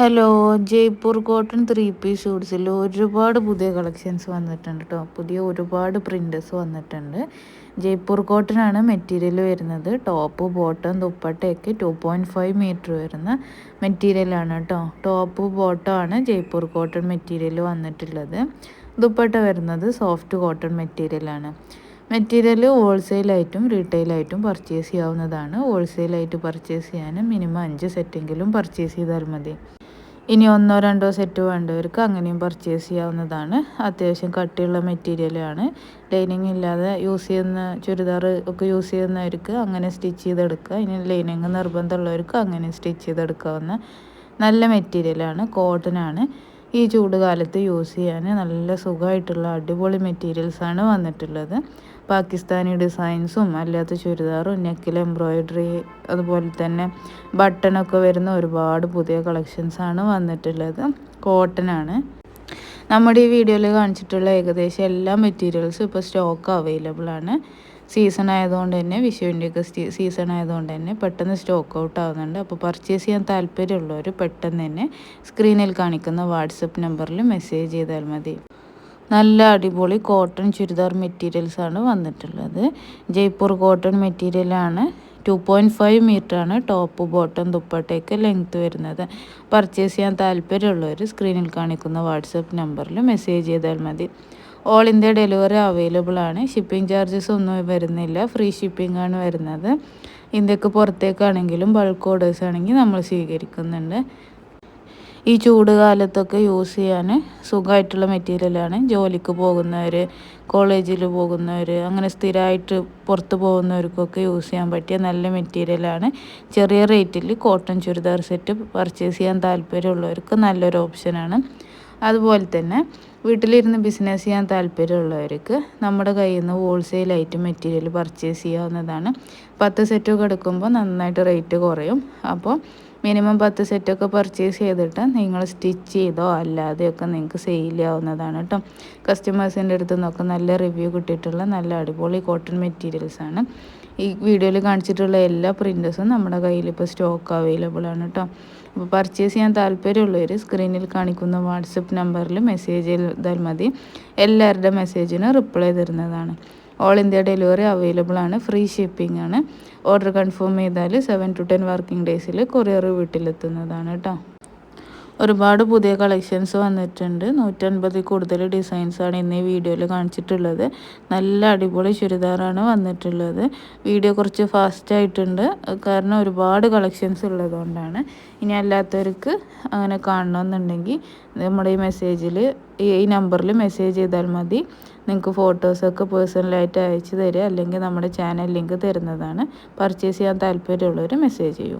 Hello, Jaipur cotton 3 piece ഷൂട്ട്സിൽ ഒരുപാട് പുതിയ collections വന്നിട്ടുണ്ട് കേട്ടോ. പുതിയ ഒരുപാട് പ്രിൻറ്റേഴ്സ് വന്നിട്ടുണ്ട്. ജയ്പൂർ കോട്ടൺ ആണ് മെറ്റീരിയൽ വരുന്നത്. ടോപ്പ് ബോട്ടം ദുപ്പട്ടയൊക്കെ 2.5 മീറ്റർ വരുന്ന മെറ്റീരിയലാണ് കേട്ടോ. ടോപ്പ് ബോട്ടം ആണ് ജയ്പൂർ കോട്ടൺ മെറ്റീരിയൽ വന്നിട്ടുള്ളത്. ദുപ്പട്ട വരുന്നത് സോഫ്റ്റ് കോട്ടൺ മെറ്റീരിയലാണ്. മെറ്റീരിയൽ ഹോൾസെയിലായിട്ടും റീറ്റെയിലായിട്ടും പർച്ചേസ് ചെയ്യാവുന്നതാണ്. ഹോൾസെയിലായിട്ട് പർച്ചേസ് ചെയ്യാൻ മിനിമം 5 സെറ്റെങ്കിലും പർച്ചേസ് ചെയ്താൽ മതി. ഇനി 1-2 സെറ്റ് വേണ്ടവർക്ക് അങ്ങനെയും പർച്ചേസ് ചെയ്യാവുന്നതാണ്. അത്യാവശ്യം കട്ടിയുള്ള മെറ്റീരിയലാണ്. ലൈനിങ് ഇല്ലാതെ യൂസ് ചെയ്യുന്ന ചുരിദാർ ഒക്കെ യൂസ് ചെയ്യുന്നവർക്ക് അങ്ങനെ സ്റ്റിച്ച് ചെയ്തെടുക്കുക. ഇനി ലൈനിങ് നിർബന്ധമുള്ളവർക്ക് അങ്ങനെ സ്റ്റിച്ച് ചെയ്തെടുക്കാവുന്ന നല്ല മെറ്റീരിയലാണ്. കോട്ടനാണ്. ഈ ചൂട് കാലത്ത് യൂസ് ചെയ്യാൻ നല്ല സുഖമായിട്ടുള്ള അടിപൊളി മെറ്റീരിയൽസാണ് വന്നിട്ടുള്ളത്. പാകിസ്ഥാനി ഡിസൈൻസും അല്ലാത്ത ചുരിദാറും നെക്കിൽ എംബ്രോയിഡറി അതുപോലെ തന്നെ ബട്ടണൊക്കെ വരുന്ന ഒരുപാട് പുതിയ കളക്ഷൻസാണ് വന്നിട്ടുള്ളത്. കോട്ടനാണ്. നമ്മുടെ ഈ വീഡിയോയിൽ കാണിച്ചിട്ടുള്ള ഏകദേശം എല്ലാ മെറ്റീരിയൽസും ഇപ്പോൾ സ്റ്റോക്ക് അവൈലബിൾ ആണ്. സീസൺ ആയതുകൊണ്ട് തന്നെ വിഷുവിൻ്റെയൊക്കെ സീസൺ ആയതുകൊണ്ട് തന്നെ പെട്ടെന്ന് സ്റ്റോക്ക് ഔട്ട് ആവുന്നുണ്ട്. അപ്പോൾ പർച്ചേസ് ചെയ്യാൻ താല്പര്യമുള്ളവർ പെട്ടെന്ന് തന്നെ സ്ക്രീനിൽ കാണിക്കുന്ന വാട്സപ്പ് നമ്പറിൽ മെസ്സേജ് ചെയ്താൽ മതി. നല്ല അടിപൊളി കോട്ടൺ ചുരിദാർ മെറ്റീരിയൽസാണ് വന്നിട്ടുള്ളത്. ജയ്പൂർ കോട്ടൺ മെറ്റീരിയലാണ്. 2.5 മീറ്ററാണ് ടോപ്പ് ബോട്ടം ദുപ്പട്ടയൊക്കെ ലെങ്ത്ത് വരുന്നത്. പർച്ചേസ് ചെയ്യാൻ താല്പര്യമുള്ളവർ സ്ക്രീനിൽ കാണിക്കുന്ന വാട്സപ്പ് നമ്പറിൽ മെസ്സേജ് ചെയ്താൽ മതി. ഓൾ ഇന്ത്യ ഡെലിവറി അവൈലബിൾ ആണ്. ഷിപ്പിംഗ് ചാർജസ് ഒന്നും വരുന്നില്ല. ഫ്രീ ഷിപ്പിംഗ് ആണ് വരുന്നത്. ഇന്ത്യക്ക് പുറത്തേക്കാണെങ്കിലും ബൾക്ക് ഓർഡേഴ്സ് ആണെങ്കിൽ നമ്മൾ സ്വീകരിക്കുന്നുണ്ട്. ഈ ചൂട് കാലത്തൊക്കെ യൂസ് ചെയ്യാൻ സുഖമായിട്ടുള്ള മെറ്റീരിയലാണ്. ജോലിക്ക് പോകുന്നവർ, കോളേജിൽ പോകുന്നവർ, അങ്ങനെ സ്ഥിരമായിട്ട് പുറത്ത് പോകുന്നവർക്കൊക്കെ യൂസ് ചെയ്യാൻ പറ്റിയ നല്ല മെറ്റീരിയലാണ്. ചെറിയ റേറ്റിൽ കോട്ടൺ ചുരിദാർ സെറ്റ് പർച്ചേസ് ചെയ്യാൻ താല്പര്യമുള്ളവർക്ക് നല്ലൊരു ഓപ്ഷനാണ്. അതുപോലെ തന്നെ വീട്ടിലിരുന്ന് ബിസിനസ് ചെയ്യാൻ താല്പര്യമുള്ളവർക്ക് നമ്മുടെ കയ്യിൽ നിന്ന് ഹോൾസെയിലായിട്ട് മെറ്റീരിയൽ പർച്ചേസ് ചെയ്യാവുന്നതാണ്. 10 സെറ്റൊക്കെ എടുക്കുമ്പോൾ നന്നായിട്ട് റേറ്റ് കുറയും. അപ്പോൾ മിനിമം 10 സെറ്റൊക്കെ പർച്ചേസ് ചെയ്തിട്ട് നിങ്ങൾ സ്റ്റിച്ച് ചെയ്തോ അല്ലാതെയൊക്കെ നിങ്ങൾക്ക് സെയിൽ ചെയ്യാവുന്നതാണ് കേട്ടോ. കസ്റ്റമേഴ്സിൻ്റെ അടുത്ത് നിന്നൊക്കെ നല്ല റിവ്യൂ കിട്ടിയിട്ടുള്ള നല്ല അടിപൊളി കോട്ടൺ മെറ്റീരിയൽസാണ്. ഈ വീഡിയോയിൽ കാണിച്ചിട്ടുള്ള എല്ലാ പ്രിൻറ്റേഴ്സും നമ്മുടെ കയ്യിൽ ഇപ്പോൾ സ്റ്റോക്ക് അവൈലബിൾ ആണ് കേട്ടോ. അപ്പോൾ പർച്ചേസ് ചെയ്യാൻ താല്പര്യമുള്ളവർ സ്ക്രീനിൽ കാണിക്കുന്ന വാട്സപ്പ് നമ്പറിൽ മെസ്സേജ് ചെയ്താൽ മതി. എല്ലാവരുടെ മെസ്സേജിന് റിപ്ലൈ തരുന്നതാണ്. ഓൾ ഇന്ത്യ ഡെലിവറി അവൈലബിൾ ആണ്. ഫ്രീ ഷിപ്പിംഗ് ആണ്. ഓർഡർ കൺഫേം ചെയ്താൽ 7 to 10 വർക്കിംഗ് ഡേയ്സിൽ കൊറിയർ വീട്ടിലെത്തുന്നതാണ് കേട്ടോ. ഒരുപാട് പുതിയ കളക്ഷൻസ് വന്നിട്ടുണ്ട്. 150 കൂടുതൽ ഡിസൈൻസാണ് ഇന്ന് ഈ വീഡിയോയിൽ കാണിച്ചിട്ടുള്ളത്. നല്ല അടിപൊളി ചുരിദാറാണ് വന്നിട്ടുള്ളത്. വീഡിയോ കുറച്ച് ഫാസ്റ്റ് ആയിട്ടുണ്ട്, കാരണം ഒരുപാട് കളക്ഷൻസ് ഉള്ളതുകൊണ്ടാണ്. ഇനി അല്ലാത്തവർക്ക് അങ്ങനെ കാണണമെന്നുണ്ടെങ്കിൽ നമ്മുടെ ഈ മെസ്സേജിൽ ഈ നമ്പറിൽ മെസ്സേജ് ചെയ്താൽ മതി. നിങ്ങൾക്ക് ഫോട്ടോസൊക്കെ പേഴ്സണലായിട്ട് അയച്ചു തരിക, അല്ലെങ്കിൽ നമ്മുടെ ചാനൽ ലിങ്ക് തരുന്നതാണ്. പർച്ചേസ് ചെയ്യാൻ താല്പര്യമുള്ളവർ മെസ്സേജ് ചെയ്യൂ.